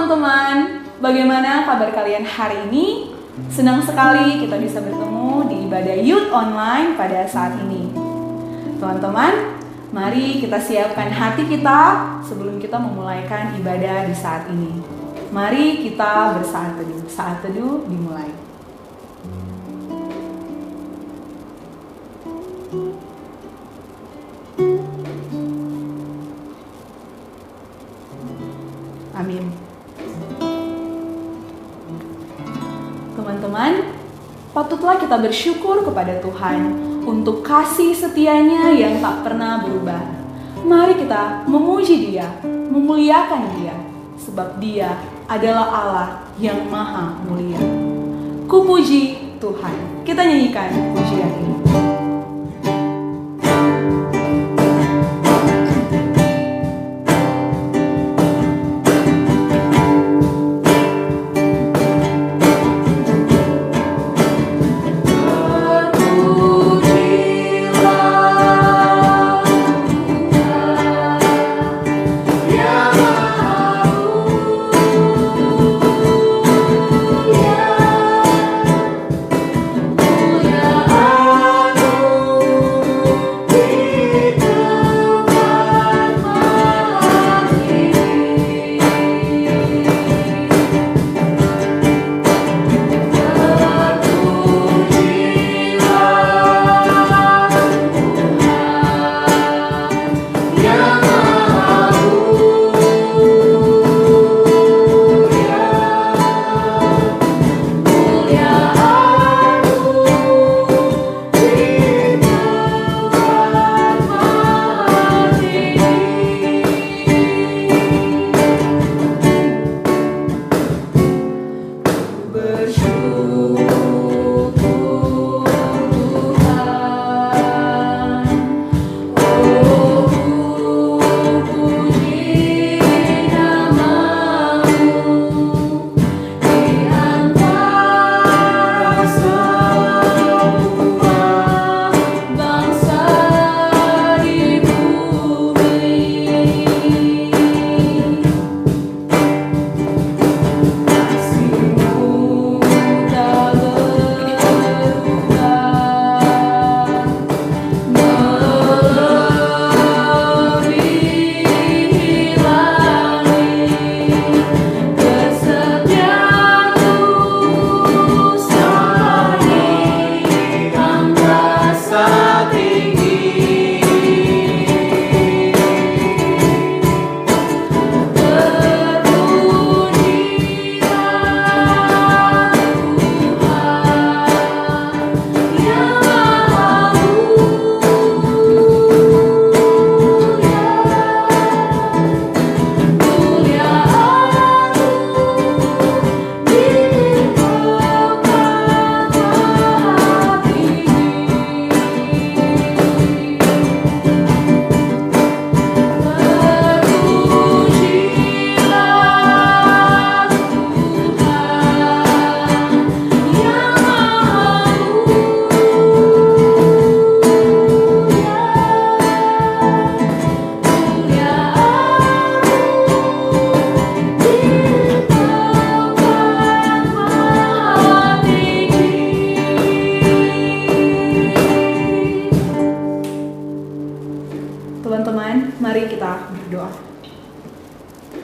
teman-teman, bagaimana kabar kalian hari ini? Senang sekali kita bisa bertemu di ibadah Youth Online pada saat ini. Teman-teman, mari kita siapkan hati kita sebelum kita memulaikan ibadah di saat ini. Mari kita bersaat teduh. Saat teduh dimulai. Amin. Teman-teman, patutlah kita bersyukur kepada Tuhan untuk kasih setianya yang tak pernah berubah. Mari kita memuji Dia, memuliakan Dia, sebab Dia adalah Allah yang maha mulia. Kupuji Tuhan. Kita nyanyikan pujian ini.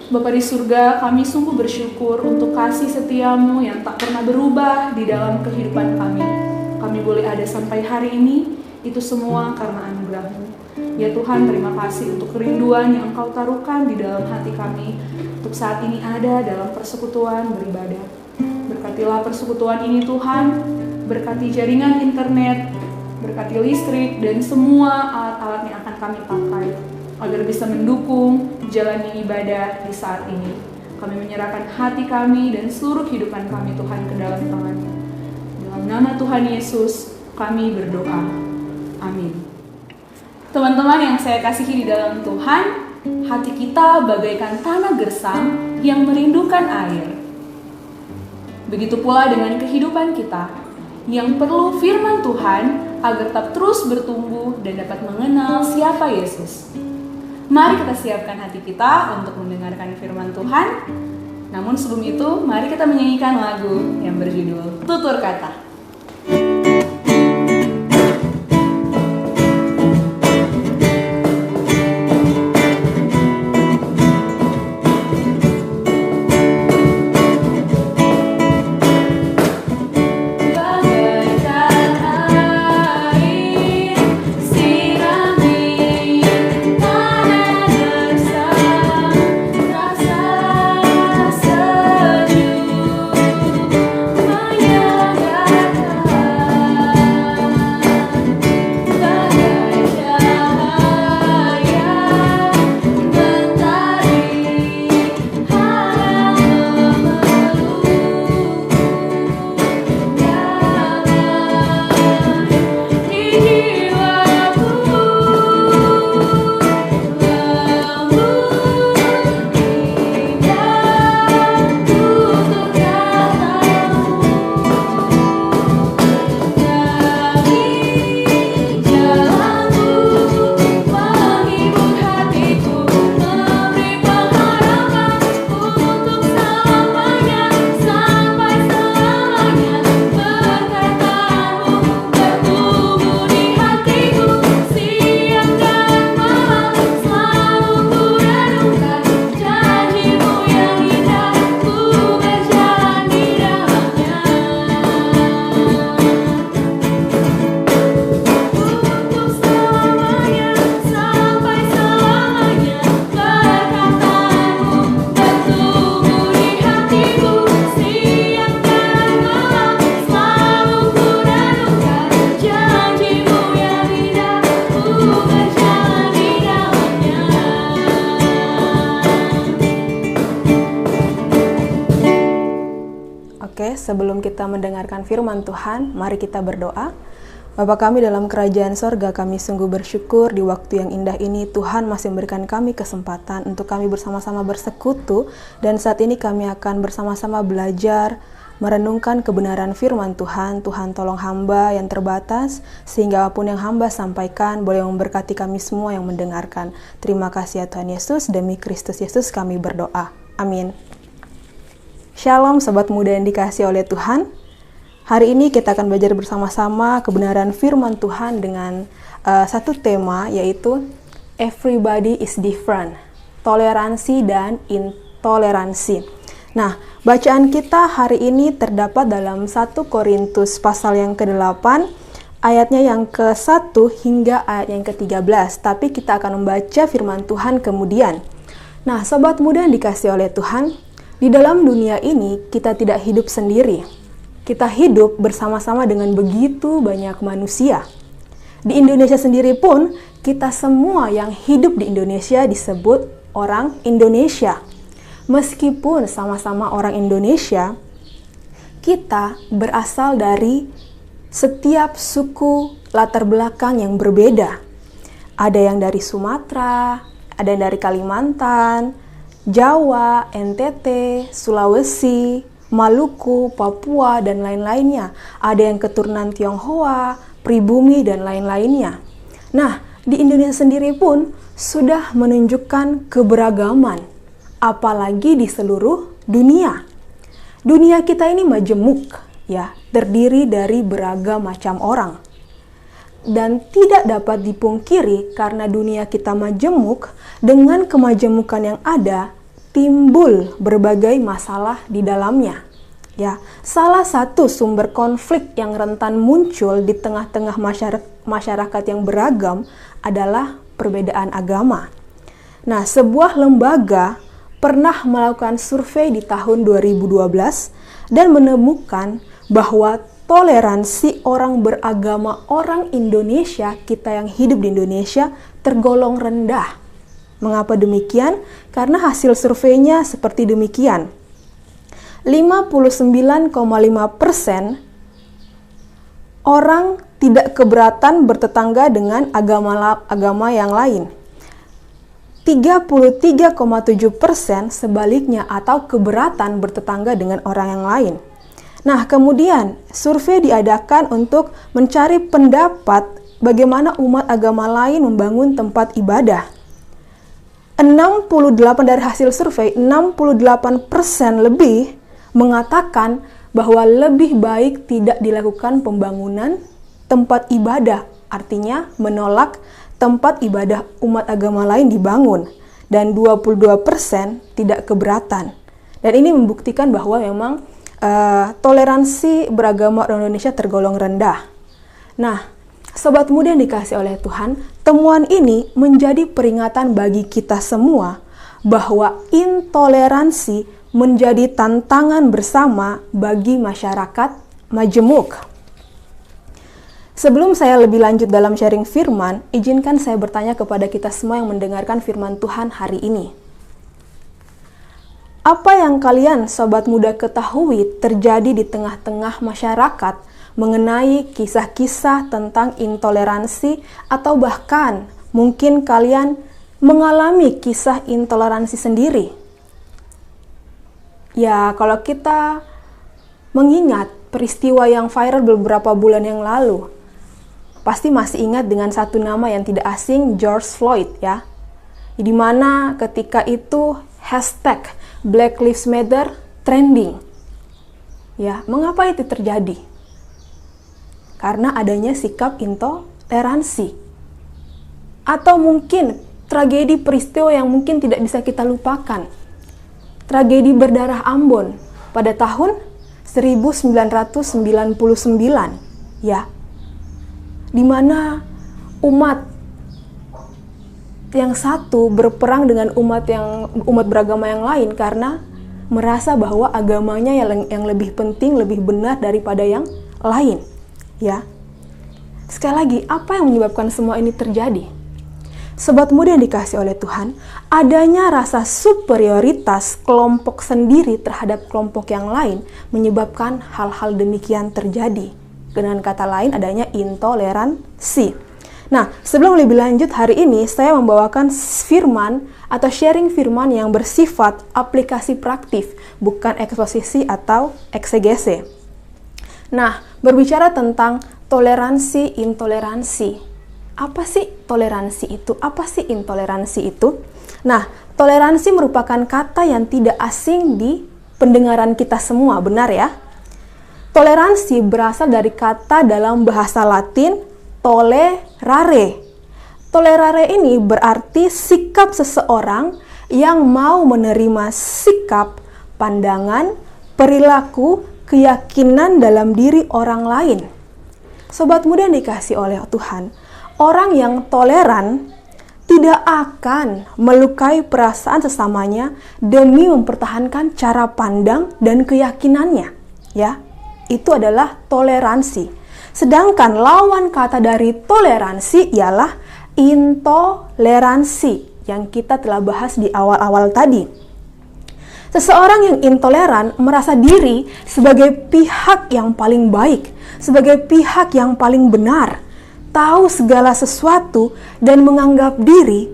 Bapa di surga, kami sungguh bersyukur untuk kasih setiamu yang tak pernah berubah di dalam kehidupan kami. Kami boleh ada sampai hari ini, itu semua karena anugerah-Mu. Ya Tuhan, terima kasih untuk kerinduan yang Engkau taruhkan di dalam hati kami, untuk saat ini ada dalam persekutuan beribadah. Berkatilah persekutuan ini Tuhan, berkati jaringan internet, berkati listrik, dan semua alat-alat yang akan kami pakai, agar bisa mendukung jalannya ibadah di saat ini. Kami menyerahkan hati kami dan seluruh kehidupan kami Tuhan ke dalam tangan-Mu. Dalam nama Tuhan Yesus kami berdoa. Amin. Teman-teman yang saya kasihi di dalam Tuhan, hati kita bagaikan tanah gersang yang merindukan air. Begitu pula dengan kehidupan kita, yang perlu firman Tuhan agar tetap terus bertumbuh dan dapat mengenal siapa Yesus. Mari kita siapkan hati kita untuk mendengarkan firman Tuhan. Namun sebelum itu, mari kita menyanyikan lagu yang berjudul Tutur Kata. Oke, sebelum kita mendengarkan firman Tuhan, mari kita berdoa. Bapa kami dalam kerajaan sorga, kami sungguh bersyukur di waktu yang indah ini Tuhan masih memberikan kami kesempatan untuk kami bersama-sama bersekutu, dan saat ini kami akan bersama-sama belajar merenungkan kebenaran firman Tuhan. Tuhan tolong hamba yang terbatas, sehingga apapun yang hamba sampaikan boleh memberkati kami semua yang mendengarkan. Terima kasih ya Tuhan Yesus, demi Kristus Yesus kami berdoa. Amin. Shalom sobat muda yang dikasihi oleh Tuhan. Hari ini kita akan belajar bersama-sama kebenaran firman Tuhan dengan satu tema, yaitu Everybody is different, toleransi dan intoleransi. Nah, bacaan kita hari ini terdapat dalam 1 Korintus pasal yang ke-8, ayatnya yang ke-1 hingga ayat yang ke-13. Tapi kita akan membaca firman Tuhan kemudian. Nah, sobat muda yang dikasihi oleh Tuhan, di dalam dunia ini kita tidak hidup sendiri. Kita hidup bersama-sama dengan begitu banyak manusia. Di Indonesia sendiri pun, kita semua yang hidup di Indonesia disebut orang Indonesia. Meskipun sama-sama orang Indonesia, kita berasal dari setiap suku latar belakang yang berbeda. Ada yang dari Sumatera, ada yang dari Kalimantan, Jawa, NTT, Sulawesi, Maluku, Papua, dan lain-lainnya. Ada yang keturunan Tionghoa, pribumi, dan lain-lainnya. Nah, di Indonesia sendiri pun sudah menunjukkan keberagaman, apalagi di seluruh dunia. Dunia kita ini majemuk, ya, terdiri dari beragam macam orang. Dan tidak dapat dipungkiri karena dunia kita majemuk, dengan kemajemukan yang ada, timbul berbagai masalah di dalamnya. Ya, salah satu sumber konflik yang rentan muncul di tengah-tengah masyarakat yang beragam adalah perbedaan agama. Nah, sebuah lembaga pernah melakukan survei di tahun 2012 dan menemukan bahwa toleransi orang beragama orang Indonesia, kita yang hidup di Indonesia, tergolong rendah. Mengapa demikian? Karena hasil surveinya seperti demikian. 59,5% orang tidak keberatan bertetangga dengan agama yang lain. 33,7% sebaliknya atau keberatan bertetangga dengan orang yang lain. Nah, kemudian survei diadakan untuk mencari pendapat bagaimana umat agama lain membangun tempat ibadah. dari hasil survei, 68% lebih mengatakan bahwa lebih baik tidak dilakukan pembangunan tempat ibadah. Artinya menolak tempat ibadah umat agama lain dibangun. Dan 22% tidak keberatan. Dan ini membuktikan bahwa memang toleransi beragama di Indonesia tergolong rendah. Nah, Sobat Muda yang dikasih oleh Tuhan, temuan ini menjadi peringatan bagi kita semua bahwa intoleransi menjadi tantangan bersama bagi masyarakat majemuk. Sebelum saya lebih lanjut dalam sharing firman, izinkan saya bertanya kepada kita semua yang mendengarkan firman Tuhan hari ini. Apa yang kalian, Sobat Muda, ketahui terjadi di tengah-tengah masyarakat mengenai kisah-kisah tentang intoleransi, atau bahkan mungkin kalian mengalami kisah intoleransi sendiri? Ya, kalau kita mengingat peristiwa yang viral beberapa bulan yang lalu, pasti masih ingat dengan satu nama yang tidak asing, George Floyd ya. Di mana ketika itu hashtag Black Lives Matter trending. Ya, mengapa itu terjadi? Karena adanya sikap intoleransi. Atau mungkin tragedi peristiwa yang mungkin tidak bisa kita lupakan. Tragedi berdarah Ambon pada tahun 1999, ya. Di mana umat yang satu berperang dengan umat beragama yang lain karena merasa bahwa agamanya yang lebih penting, lebih benar daripada yang lain, ya. Sekali lagi, apa yang menyebabkan semua ini terjadi? Sobat Muda yang dikasih oleh Tuhan, adanya rasa superioritas kelompok sendiri terhadap kelompok yang lain menyebabkan hal-hal demikian terjadi. Dengan kata lain, adanya intoleransi. Nah, sebelum lebih lanjut, hari ini saya membawakan firman atau sharing firman yang bersifat aplikasi praktif, bukan eksposisi atau eksegese. Nah, berbicara tentang toleransi, intoleransi. Apa sih toleransi itu? Apa sih intoleransi itu? Nah, toleransi merupakan kata yang tidak asing di pendengaran kita semua, benar ya? Toleransi berasal dari kata dalam bahasa Latin tolerare. Tolerare ini berarti sikap seseorang yang mau menerima sikap, pandangan, perilaku, keyakinan dalam diri orang lain. Sobat Muda yang dikasih oleh Tuhan, orang yang toleran tidak akan melukai perasaan sesamanya demi mempertahankan cara pandang dan keyakinannya, ya. Itu adalah toleransi. Sedangkan lawan kata dari toleransi ialah intoleransi yang kita telah bahas di awal-awal tadi. Seseorang yang intoleran merasa diri sebagai pihak yang paling baik, sebagai pihak yang paling benar, tahu segala sesuatu dan menganggap diri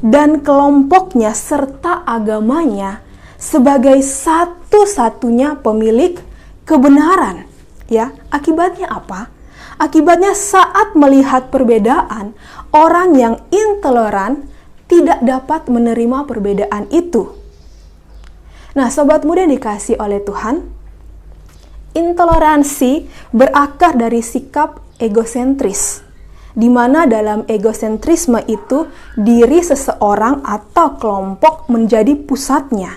dan kelompoknya serta agamanya sebagai satu-satunya pemilik kebenaran. Ya, akibatnya apa? Akibatnya saat melihat perbedaan, orang yang intoleran tidak dapat menerima perbedaan itu. Nah, Sobat Muda yang dikasih oleh Tuhan, intoleransi berakar dari sikap egosentris, di mana dalam egosentrisme itu diri seseorang atau kelompok menjadi pusatnya.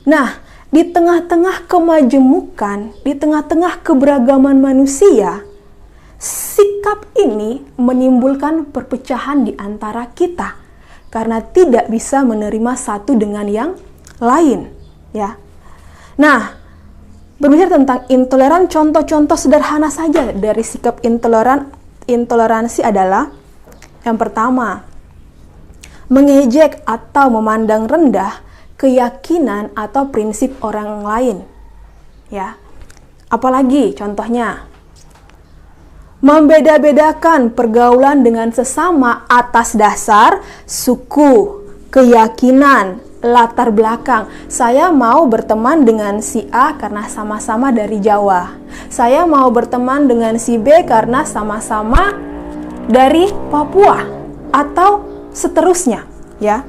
Nah, di tengah-tengah kemajemukan, di tengah-tengah keberagaman manusia, sikap ini menimbulkan perpecahan di antara kita karena tidak bisa menerima satu dengan yang lain, ya. Nah, berbicara tentang intoleran, contoh-contoh sederhana saja dari sikap intoleransi adalah yang pertama, mengejek atau memandang rendah keyakinan atau prinsip orang lain, ya. Apalagi contohnya, membeda-bedakan pergaulan dengan sesama atas dasar suku, keyakinan, latar belakang. Saya mau berteman dengan si A karena sama-sama dari Jawa. Saya mau berteman dengan si B karena sama-sama dari Papua, atau seterusnya, ya.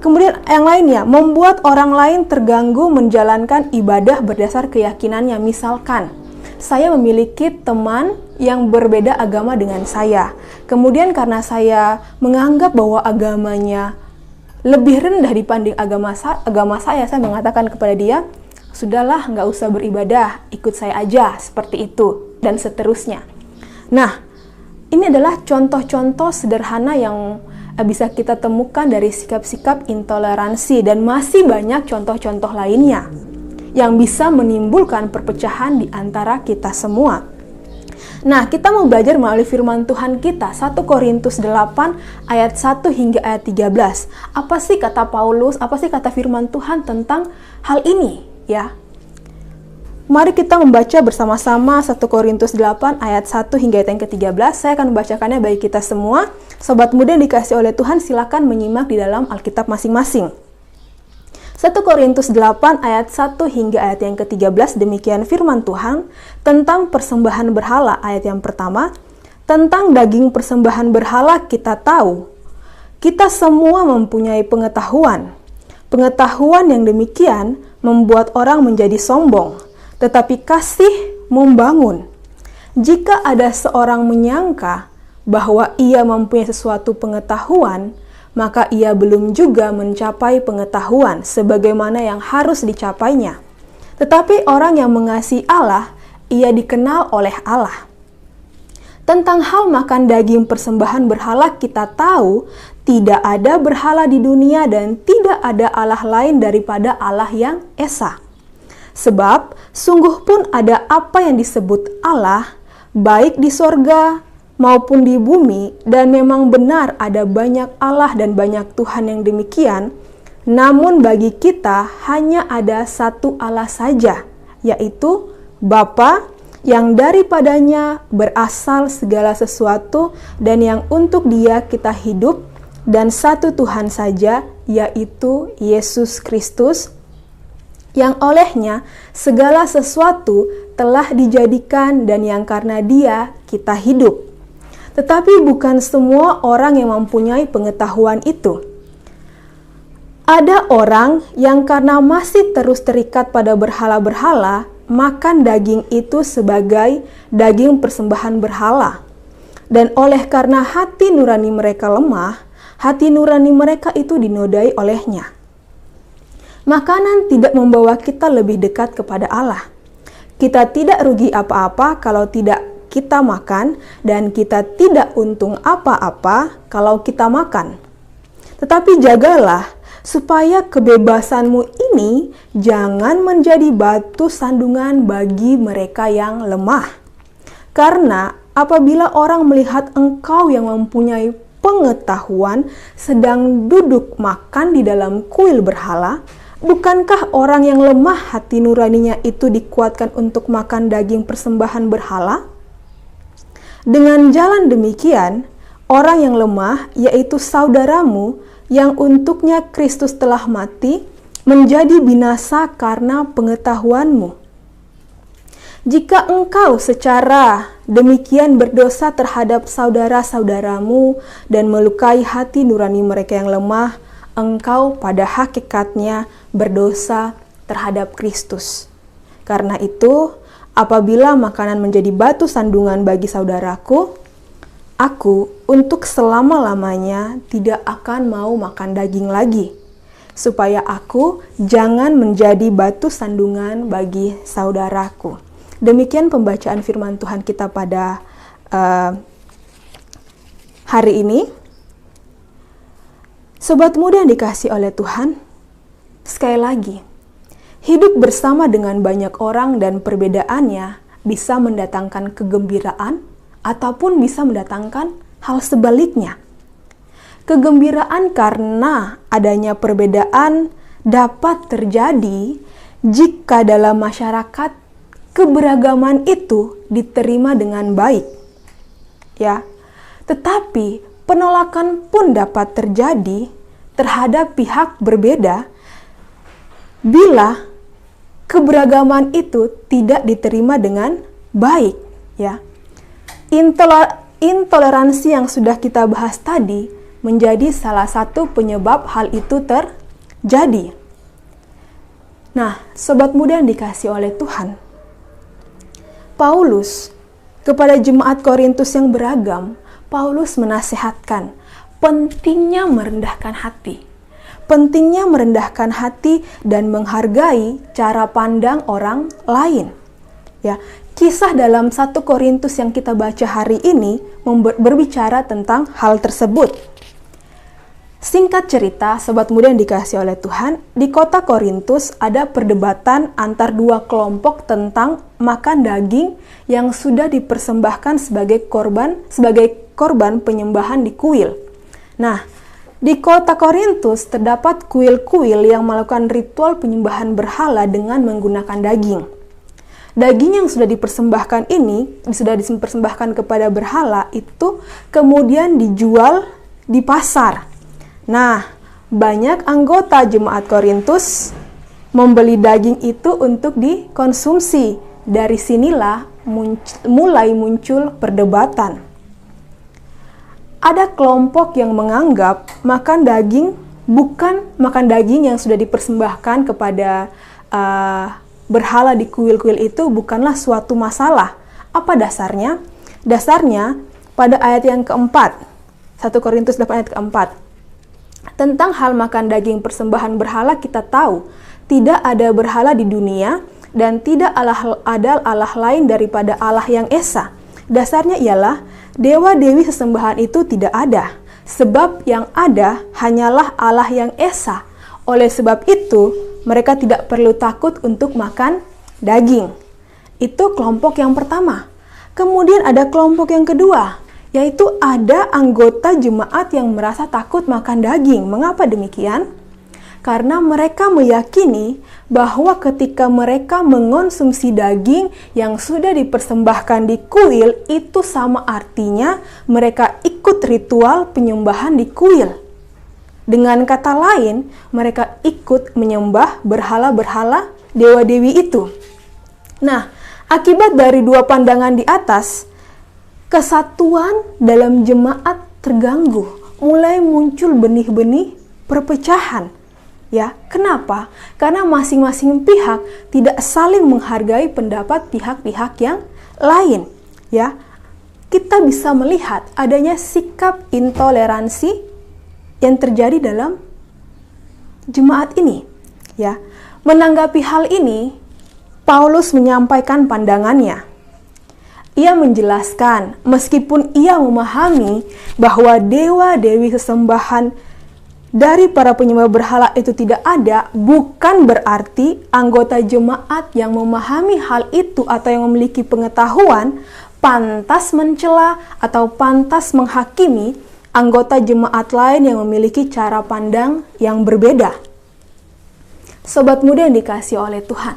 Kemudian yang lainnya, membuat orang lain terganggu menjalankan ibadah berdasar keyakinannya. Misalkan, saya memiliki teman yang berbeda agama dengan saya. Kemudian karena saya menganggap bahwa agamanya lebih rendah dibanding agama saya mengatakan kepada dia, sudahlah, nggak usah beribadah, ikut saya aja, seperti itu, dan seterusnya. Nah, ini adalah contoh-contoh sederhana yang bisa kita temukan dari sikap-sikap intoleransi, dan masih banyak contoh-contoh lainnya yang bisa menimbulkan perpecahan di antara kita semua. Nah, kita mau belajar melalui firman Tuhan kita, 1 Korintus 8 ayat 1 hingga ayat 13. Apa sih kata Paulus, apa sih kata firman Tuhan tentang hal ini, ya? Mari kita membaca bersama-sama 1 Korintus 8 ayat 1 hingga ayat yang ke-13. Saya akan membacakannya bagi kita semua. Sobat muda yang dikasih oleh Tuhan, silakan menyimak di dalam Alkitab masing-masing. 1 Korintus 8 ayat 1 hingga ayat yang ke-13, demikian firman Tuhan tentang persembahan berhala. Ayat yang pertama, tentang daging persembahan berhala kita tahu, kita semua mempunyai pengetahuan. Pengetahuan yang demikian membuat orang menjadi sombong, tetapi kasih membangun. Jika ada seorang menyangka bahwa ia mempunyai sesuatu pengetahuan, maka ia belum juga mencapai pengetahuan sebagaimana yang harus dicapainya. Tetapi orang yang mengasihi Allah, ia dikenal oleh Allah. Tentang hal makan daging persembahan berhala kita tahu, tidak ada berhala di dunia dan tidak ada Allah lain daripada Allah yang Esa. Sebab sungguh pun ada apa yang disebut Allah, baik di sorga maupun di bumi, dan memang benar ada banyak Allah dan banyak Tuhan yang demikian. Namun bagi kita hanya ada satu Allah saja, yaitu Bapa, yang daripadanya berasal segala sesuatu dan yang untuk Dia kita hidup, dan satu Tuhan saja, yaitu Yesus Kristus, yang olehnya segala sesuatu telah dijadikan dan yang karena Dia kita hidup. Tetapi bukan semua orang yang mempunyai pengetahuan itu. Ada orang yang karena masih terus terikat pada berhala-berhala, makan daging itu sebagai daging persembahan berhala. Dan oleh karena hati nurani mereka lemah, hati nurani mereka itu dinodai olehnya. Makanan tidak membawa kita lebih dekat kepada Allah. Kita tidak rugi apa-apa kalau tidak kita makan, dan kita tidak untung apa-apa kalau kita makan. Tetapi jagalah supaya kebebasanmu ini jangan menjadi batu sandungan bagi mereka yang lemah. Karena apabila orang melihat engkau yang mempunyai pengetahuan sedang duduk makan di dalam kuil berhala, bukankah orang yang lemah hati nuraninya itu dikuatkan untuk makan daging persembahan berhala? Dengan jalan demikian, orang yang lemah, yaitu saudaramu, yang untuknya Kristus telah mati, menjadi binasa karena pengetahuanmu. Jika engkau secara demikian berdosa terhadap saudara-saudaramu dan melukai hati nurani mereka yang lemah, engkau pada hakikatnya berdosa terhadap Kristus. Karena itu, apabila makanan menjadi batu sandungan bagi saudaraku, aku untuk selama-lamanya tidak akan mau makan daging lagi, supaya aku jangan menjadi batu sandungan bagi saudaraku. Demikian pembacaan firman Tuhan kita pada hari ini. Sobat muda yang dikasih oleh Tuhan, sekali lagi, hidup bersama dengan banyak orang dan perbedaannya bisa mendatangkan kegembiraan ataupun bisa mendatangkan hal sebaliknya. Kegembiraan karena adanya perbedaan dapat terjadi jika dalam masyarakat keberagaman itu diterima dengan baik. Ya. Tetapi penolakan pun dapat terjadi terhadap pihak berbeda bila keberagaman itu tidak diterima dengan baik, ya. Intoleransi yang sudah kita bahas tadi menjadi salah satu penyebab hal itu jadi. Nah, sobat muda yang dikasihi oleh Tuhan, Paulus kepada jemaat Korintus yang beragam, Paulus menasihatkan pentingnya merendahkan hati. Pentingnya merendahkan hati dan menghargai cara pandang orang lain. Ya, kisah dalam 1 Korintus yang kita baca hari ini berbicara tentang hal tersebut. Singkat cerita, sobat muda yang dikasihi oleh Tuhan, di kota Korintus ada perdebatan antar dua kelompok tentang makan daging yang sudah dipersembahkan sebagai korban penyembahan di kuil. Nah, di kota Korintus terdapat kuil-kuil yang melakukan ritual penyembahan berhala dengan menggunakan daging. Daging yang sudah dipersembahkan kepada berhala itu kemudian dijual di pasar. Nah, banyak anggota jemaat Korintus membeli daging itu untuk dikonsumsi. Dari sinilah mulai muncul perdebatan. Ada kelompok yang menganggap makan daging yang sudah dipersembahkan kepada berhala di kuil-kuil itu bukanlah suatu masalah. Apa dasarnya? Dasarnya pada ayat yang keempat, 1 Korintus 8 ayat keempat. Tentang hal makan daging persembahan berhala kita tahu, tidak ada berhala di dunia dan tidak ada Allah lain daripada Allah yang esa. Dasarnya ialah dewa-dewi sesembahan itu tidak ada, sebab yang ada hanyalah Allah yang esa. Oleh sebab itu, mereka tidak perlu takut untuk makan daging. Itu kelompok yang pertama. Kemudian ada kelompok yang kedua, yaitu ada anggota jemaat yang merasa takut makan daging. Mengapa demikian? Karena mereka meyakini bahwa ketika mereka mengonsumsi daging yang sudah dipersembahkan di kuil, itu sama artinya mereka ikut ritual penyembahan di kuil. Dengan kata lain, mereka ikut menyembah berhala-berhala dewa-dewi itu. Nah, akibat dari dua pandangan di atas, kesatuan dalam jemaat terganggu, mulai muncul benih-benih perpecahan. Ya, kenapa? Karena masing-masing pihak tidak saling menghargai pendapat pihak-pihak yang lain. Ya, kita bisa melihat adanya sikap intoleransi yang terjadi dalam jemaat ini. Ya, menanggapi hal ini, Paulus menyampaikan pandangannya. Ia menjelaskan, meskipun ia memahami bahwa dewa-dewi sesembahan dari para penyembah berhala itu tidak ada, bukan berarti anggota jemaat yang memahami hal itu atau yang memiliki pengetahuan pantas mencela atau pantas menghakimi anggota jemaat lain yang memiliki cara pandang yang berbeda. Sobat muda yang dikasihi oleh Tuhan,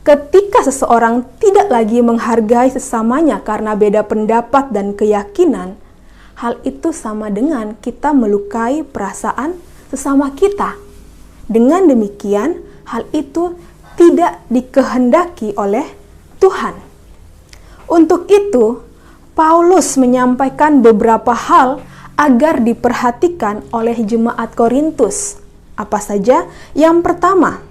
ketika seseorang tidak lagi menghargai sesamanya karena beda pendapat dan keyakinan, hal itu sama dengan kita melukai perasaan sesama kita. Dengan demikian, hal itu tidak dikehendaki oleh Tuhan. Untuk itu, Paulus menyampaikan beberapa hal agar diperhatikan oleh jemaat Korintus. Apa saja? Yang pertama,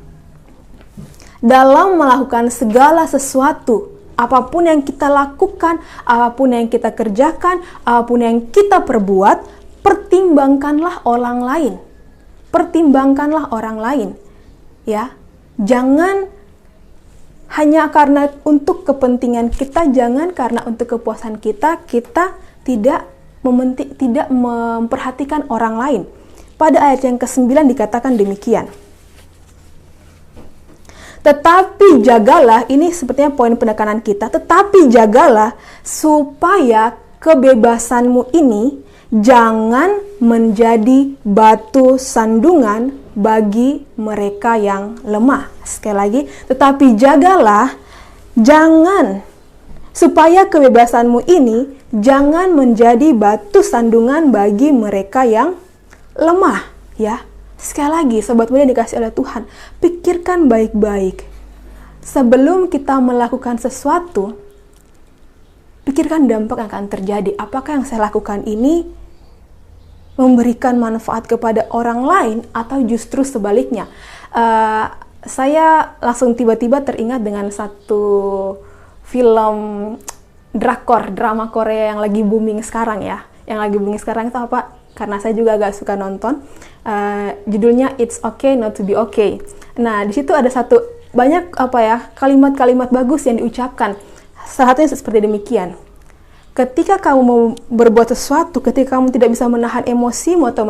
dalam melakukan segala sesuatu, apapun yang kita lakukan, apapun yang kita kerjakan, apapun yang kita perbuat, pertimbangkanlah orang lain. Pertimbangkanlah orang lain. Ya, jangan hanya karena untuk kepentingan kita, jangan karena untuk kepuasan kita, kita tidak memperhatikan orang lain. Pada ayat yang ke-9 dikatakan demikian. Tetapi jagalah, ini sepertinya poin penekanan kita, tetapi jagalah supaya kebebasanmu ini jangan menjadi batu sandungan bagi mereka yang lemah. Sekali lagi, tetapi jagalah, supaya kebebasanmu ini jangan menjadi batu sandungan bagi mereka yang lemah. Ya. Sekali lagi, sobat muda dikasih oleh Tuhan, pikirkan baik-baik. Sebelum kita melakukan sesuatu, pikirkan dampak yang akan terjadi. Apakah yang saya lakukan ini memberikan manfaat kepada orang lain atau justru sebaliknya. Saya langsung tiba-tiba teringat dengan satu film drama Korea yang lagi booming sekarang ya. Yang lagi booming sekarang itu apa? Karena saya juga agak suka nonton. Judulnya It's Okay Not to Be Okay. Nah, di situ ada banyak kalimat-kalimat bagus yang diucapkan. Salah satunya seperti demikian. Ketika kamu mau berbuat sesuatu, ketika kamu tidak bisa menahan emosimu atau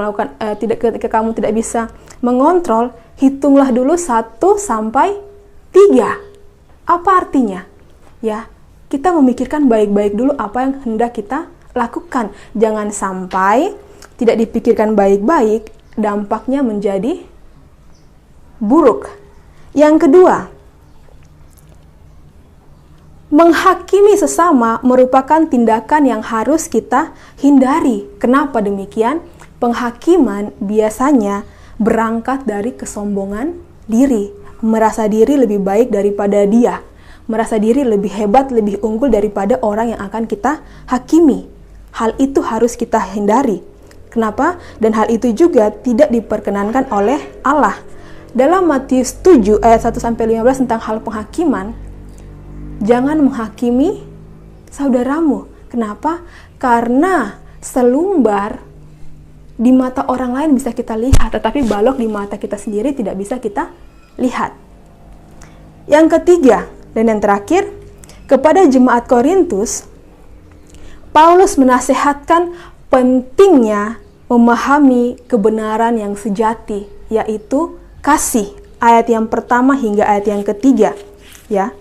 ketika kamu tidak bisa mengontrol, hitunglah dulu 1 sampai 3. Apa artinya? Ya, kita memikirkan baik-baik dulu apa yang hendak kita lakukan. Jangan sampai tidak dipikirkan baik-baik, dampaknya menjadi buruk. Yang kedua, menghakimi sesama merupakan tindakan yang harus kita hindari. Kenapa demikian? Penghakiman biasanya berangkat dari kesombongan diri, merasa diri lebih baik daripada dia, merasa diri lebih hebat, lebih unggul daripada orang yang akan kita hakimi. Hal itu harus kita hindari. Kenapa? Dan hal itu juga tidak diperkenankan oleh Allah. Dalam Matius 7 ayat 1-15 tentang hal penghakiman, jangan menghakimi saudaramu. Kenapa? Karena selumbar di mata orang lain bisa kita lihat, tetapi balok di mata kita sendiri tidak bisa kita lihat. Yang ketiga dan yang terakhir, kepada jemaat Korintus, Paulus menasehatkan pentingnya memahami kebenaran yang sejati, yaitu kasih. Ayat yang pertama hingga ayat yang ketiga, ya.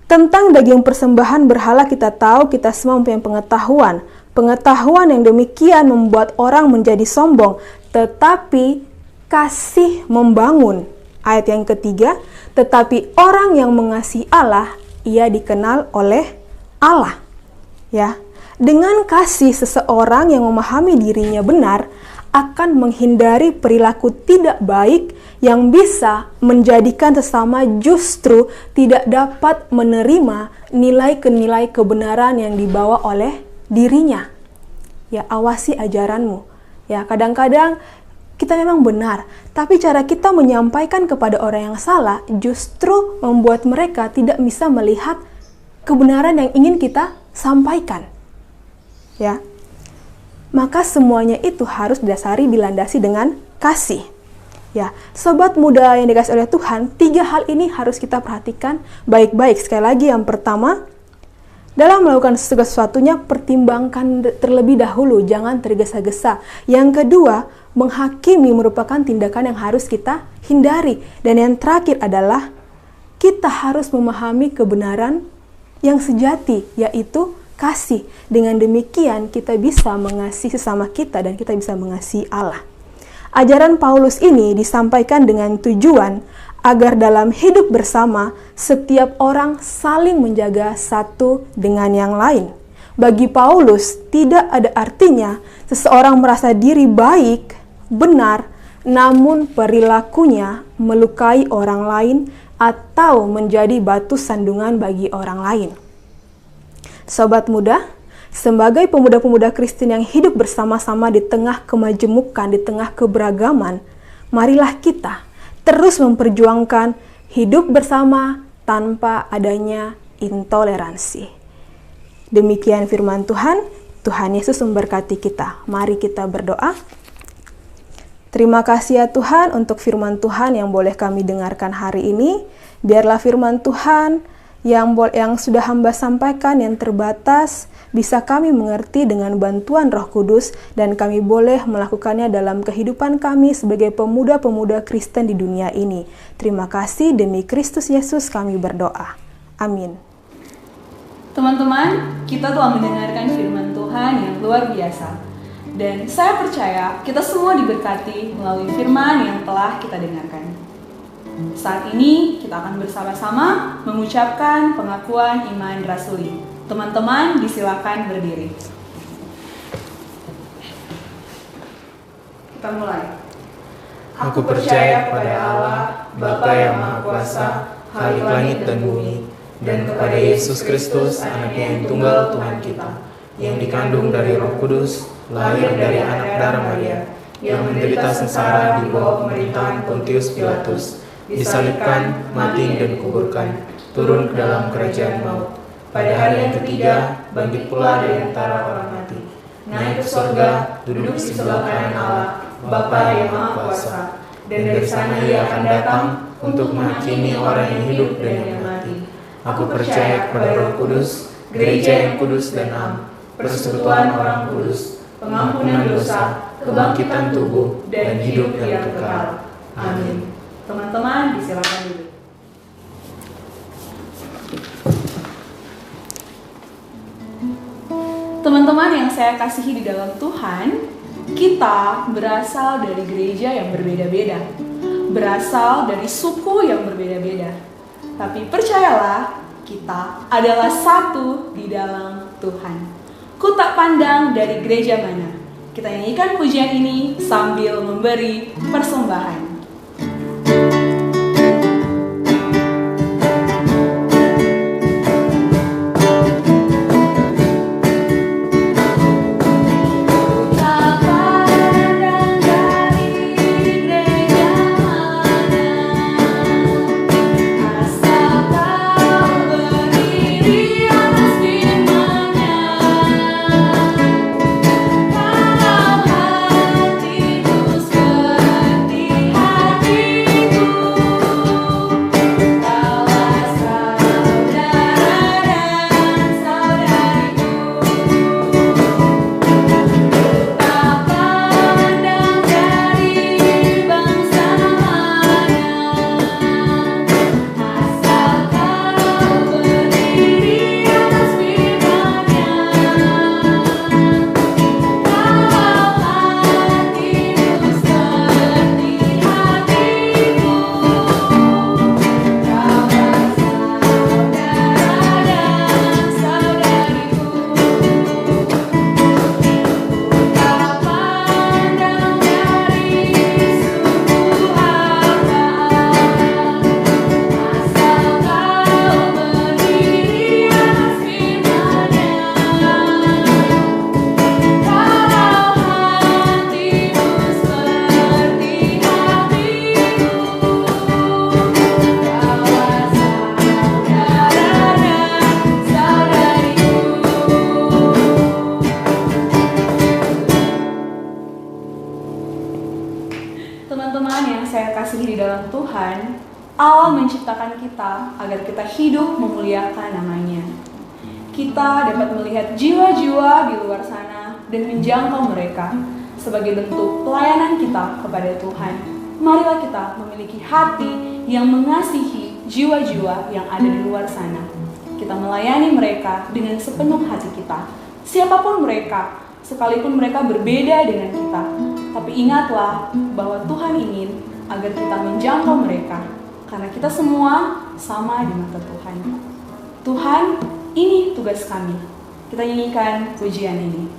Tentang daging persembahan berhala kita tahu kita semua mempunyai pengetahuan. Pengetahuan yang demikian membuat orang menjadi sombong, tetapi kasih membangun. Ayat yang ketiga, tetapi orang yang mengasihi Allah, ia dikenal oleh Allah. Ya, dengan kasih seseorang yang memahami dirinya benar akan menghindari perilaku tidak baik yang bisa menjadikan sesama justru tidak dapat menerima nilai kebenaran yang dibawa oleh dirinya. Ya, awasi ajaranmu. Ya, kadang-kadang kita memang benar, tapi cara kita menyampaikan kepada orang yang salah justru membuat mereka tidak bisa melihat kebenaran yang ingin kita sampaikan. Ya. Maka semuanya itu harus dilandasi dengan kasih. Ya, sobat muda yang dikasihi oleh Tuhan, 3 hal ini harus kita perhatikan baik-baik. Sekali lagi, yang pertama, dalam melakukan segala sesuatunya, pertimbangkan terlebih dahulu, jangan tergesa-gesa. Yang kedua, menghakimi merupakan tindakan yang harus kita hindari. Dan yang terakhir adalah, kita harus memahami kebenaran yang sejati, yaitu kasih. Dengan demikian kita bisa mengasihi sesama kita dan kita bisa mengasihi Allah. Ajaran Paulus ini disampaikan dengan tujuan agar dalam hidup bersama setiap orang saling menjaga satu dengan yang lain. Bagi Paulus tidak ada artinya seseorang merasa diri baik, benar, namun perilakunya melukai orang lain atau menjadi batu sandungan bagi orang lain. Sobat muda, sebagai pemuda-pemuda Kristen yang hidup bersama-sama di tengah kemajemukan, di tengah keberagaman, marilah kita terus memperjuangkan hidup bersama tanpa adanya intoleransi. Demikian firman Tuhan. Tuhan Yesus memberkati kita. Mari kita berdoa. Terima kasih ya Tuhan untuk firman Tuhan yang boleh kami dengarkan hari ini. Biarlah firman Tuhan yang sudah hamba sampaikan yang terbatas bisa kami mengerti dengan bantuan Roh Kudus dan kami boleh melakukannya dalam kehidupan kami sebagai pemuda-pemuda Kristen di dunia ini. Terima kasih, demi Kristus Yesus kami berdoa. Amin. Teman-teman, kita telah mendengarkan firman Tuhan yang luar biasa. Dan saya percaya kita semua diberkati melalui firman yang telah kita dengarkan. Saat ini kita akan bersama-sama mengucapkan pengakuan iman rasuli. Teman-teman disilakan berdiri. Kita mulai. Aku percaya kepada Allah, Bapa yang Maha Kuasa, Khalik langit dan bumi, dan kepada Yesus Kristus, Anaknya yang tunggal Tuhan kita, yang dikandung dari Roh Kudus, lahir dari anak darah Maria, yang menderita sengsara di bawah pemerintahan Pontius Pilatus, disalibkan, mati dan dikuburkan, turun ke dalam kerajaan maut. Pada hari yang ketiga, bangkit pula dari antara orang mati, naik ke surga, duduk di sebelah kanan Allah, Bapa yang Maha Kuasa, dan dari sana Ia akan datang untuk menghakimi orang yang hidup dan yang mati. Aku percaya kepada Roh Kudus, gereja yang kudus dan am, persekutuan orang kudus, pengampunan dosa, kebangkitan tubuh, dan hidup yang kekal. Amin. Teman-teman, disilakan dulu. Teman-teman yang saya kasihi di dalam Tuhan, kita berasal dari gereja yang berbeda-beda, berasal dari suku yang berbeda-beda. Tapi percayalah, kita adalah satu di dalam Tuhan. Ku tak pandang dari gereja mana. Kita nyanyikan pujian ini sambil memberi persembahan. Teman-teman yang saya kasihi di dalam Tuhan, Allah menciptakan kita agar kita hidup memuliakan namanya. Kita dapat melihat jiwa-jiwa di luar sana dan menjangkau mereka sebagai bentuk pelayanan kita kepada Tuhan. Marilah kita memiliki hati yang mengasihi jiwa-jiwa yang ada di luar sana. Kita melayani mereka dengan sepenuh hati kita. Siapapun mereka, sekalipun mereka berbeda dengan kita. Tapi ingatlah bahwa Tuhan ingin agar kita menjangkau mereka, karena kita semua sama di mata Tuhan. Tuhan, ini tugas kami. Kita nyanyikan pujian ini.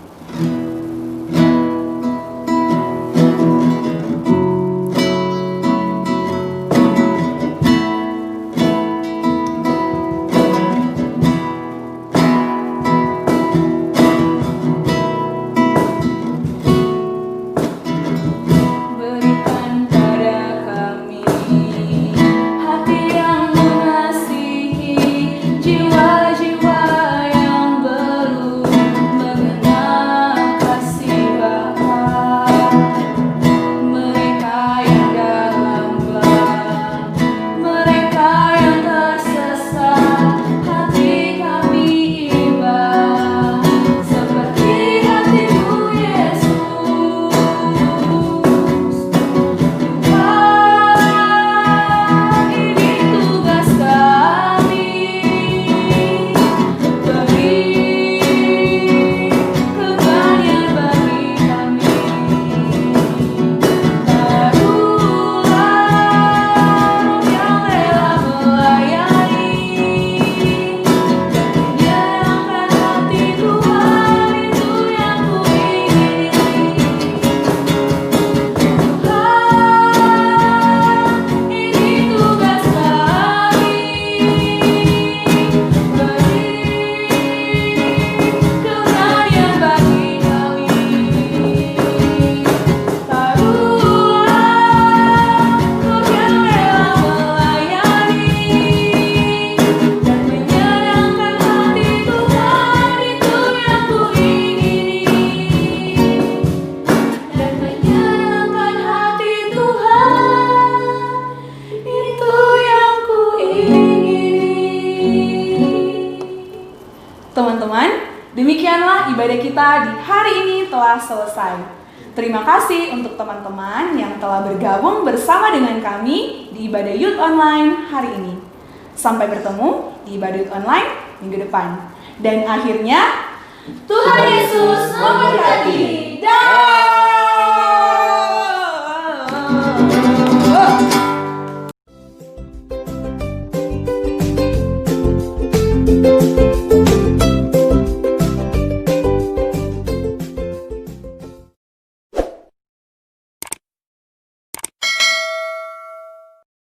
Jiwa-jiwa yang belum mengenal Teman-teman, demikianlah ibadah kita di hari ini telah selesai. Terima kasih untuk teman-teman yang telah bergabung bersama dengan kami di ibadah Youth Online hari ini. Sampai bertemu di ibadah Youth Online minggu depan. Dan akhirnya, Tuhan Yesus memberkati. Dah.